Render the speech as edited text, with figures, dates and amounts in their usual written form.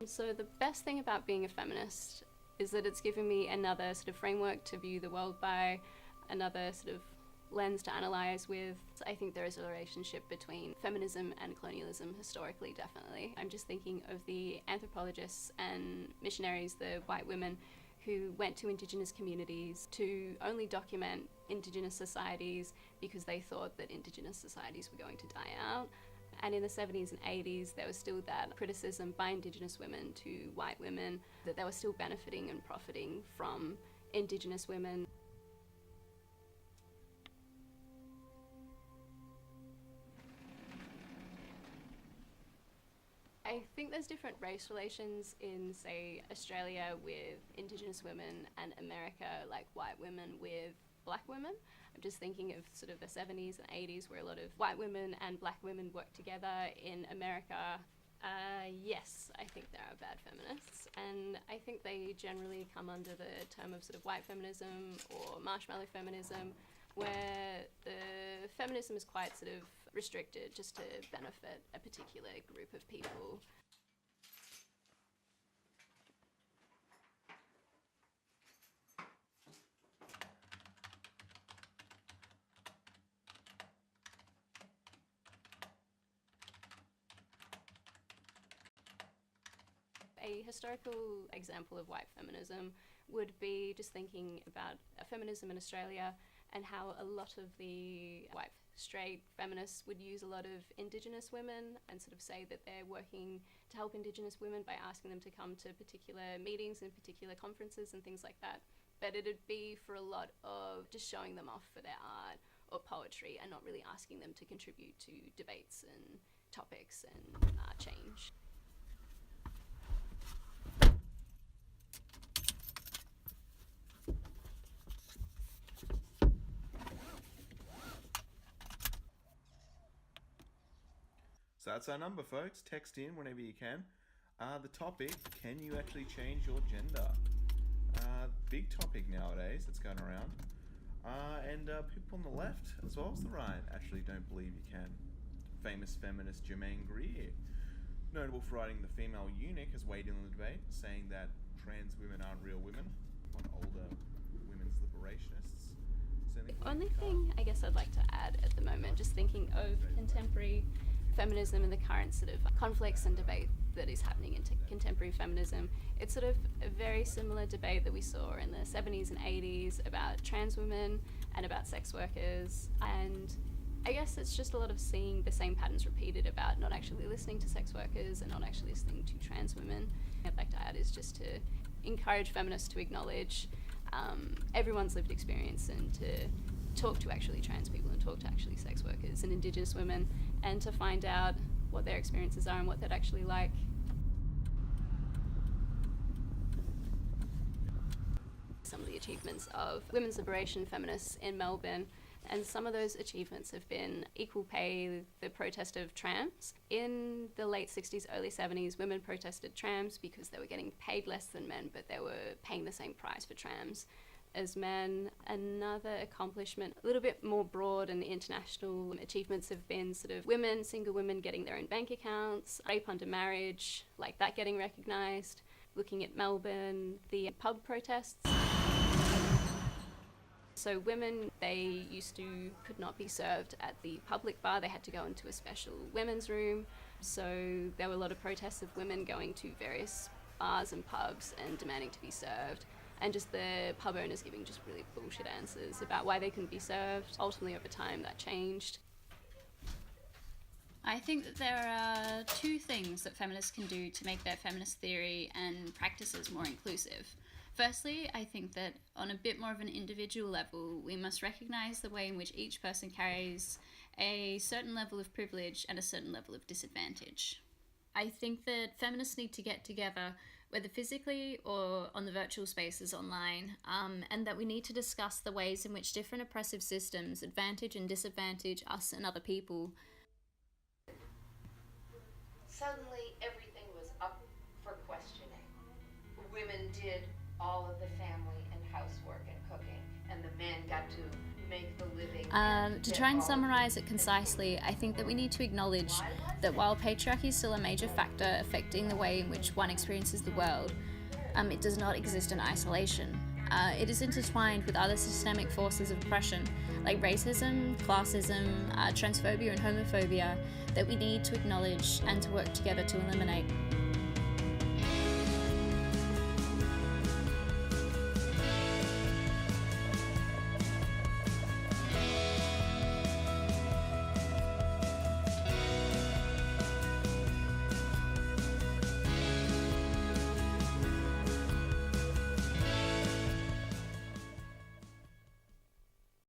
So the best thing about being a feminist is that it's given me another sort of framework to view the world by, another sort of lens to analyse with. I think there is a relationship between feminism and colonialism historically, definitely. I'm just thinking of the anthropologists and missionaries, the white women who went to Indigenous communities to only document Indigenous societies because they thought that Indigenous societies were going to die out. And in the 70s and 80s, there was still that criticism by Indigenous women to white women that they were still benefiting and profiting from Indigenous women. I think there's different race relations in, say, Australia with Indigenous women and America, like white women with black women. I'm just thinking of sort of the 70s and 80s where a lot of white women and black women worked together. In America, yes, I think there are bad feminists, and I think they generally come under the term of sort of white feminism or marshmallow feminism, where the feminism is quite sort of restricted just to benefit a particular group of people. A historical example of white feminism would be just thinking about feminism in Australia and how a lot of the white straight feminists would use a lot of Indigenous women and sort of say that they're working to help Indigenous women by asking them to come to particular meetings and particular conferences and things like that. But it'd be for a lot of just showing them off for their art or poetry and not really asking them to contribute to debates and topics and change. So that's our number, folks. Text in whenever you can. The topic, can you actually change your gender? Big topic nowadays that's going around. And people on the left, as well as the right, actually don't believe you can. Famous feminist Germaine Greer, notable for writing The Female Eunuch, has weighed in on the debate, saying that trans women aren't real women, not older women's liberationists. The only thing I guess I'd like to add at the moment, just thinking of contemporary feminism and the current sort of conflicts and debate that is happening in contemporary feminism, it's sort of a very similar debate that we saw in the 70s and 80s about trans women and about sex workers. And I guess it's just a lot of seeing the same patterns repeated about not actually listening to sex workers and not actually listening to trans women. I'd like to add is just to encourage feminists to acknowledge everyone's lived experience and to talk to actually trans people and talk to actually sex workers and Indigenous women and to find out what their experiences are and what they'd actually like. Some of the achievements of women's liberation feminists in Melbourne, and some of those achievements have been equal pay, the protest of trams. In the late 60s, early 70s, women protested trams because they were getting paid less than men, but they were paying the same price for trams as men. Another accomplishment, a little bit more broad and international achievements have been sort of women, single women getting their own bank accounts, rape under marriage, like that getting recognised. Looking at Melbourne, the pub protests. So women, they could not be served at the public bar, they had to go into a special women's room. So there were a lot of protests of women going to various bars and pubs and demanding to be served. And just the pub owners giving just really bullshit answers about why they couldn't be served. Ultimately, over time, that changed. I think that there are two things that feminists can do to make their feminist theory and practices more inclusive. Firstly, I think that on a bit more of an individual level, we must recognise the way in which each person carries a certain level of privilege and a certain level of disadvantage. I think that feminists need to get together, whether physically or on the virtual spaces online, and that we need to discuss the ways in which different oppressive systems advantage and disadvantage us and other people. Suddenly everything was up for questioning. Women did all of the family and housework and cooking, and the men got to make the living. To try and summarize it concisely, I think that we need to acknowledge that while patriarchy is still a major factor affecting the way in which one experiences the world, it does not exist in isolation. It is intertwined with other systemic forces of oppression like racism, classism, transphobia and homophobia that we need to acknowledge and to work together to eliminate.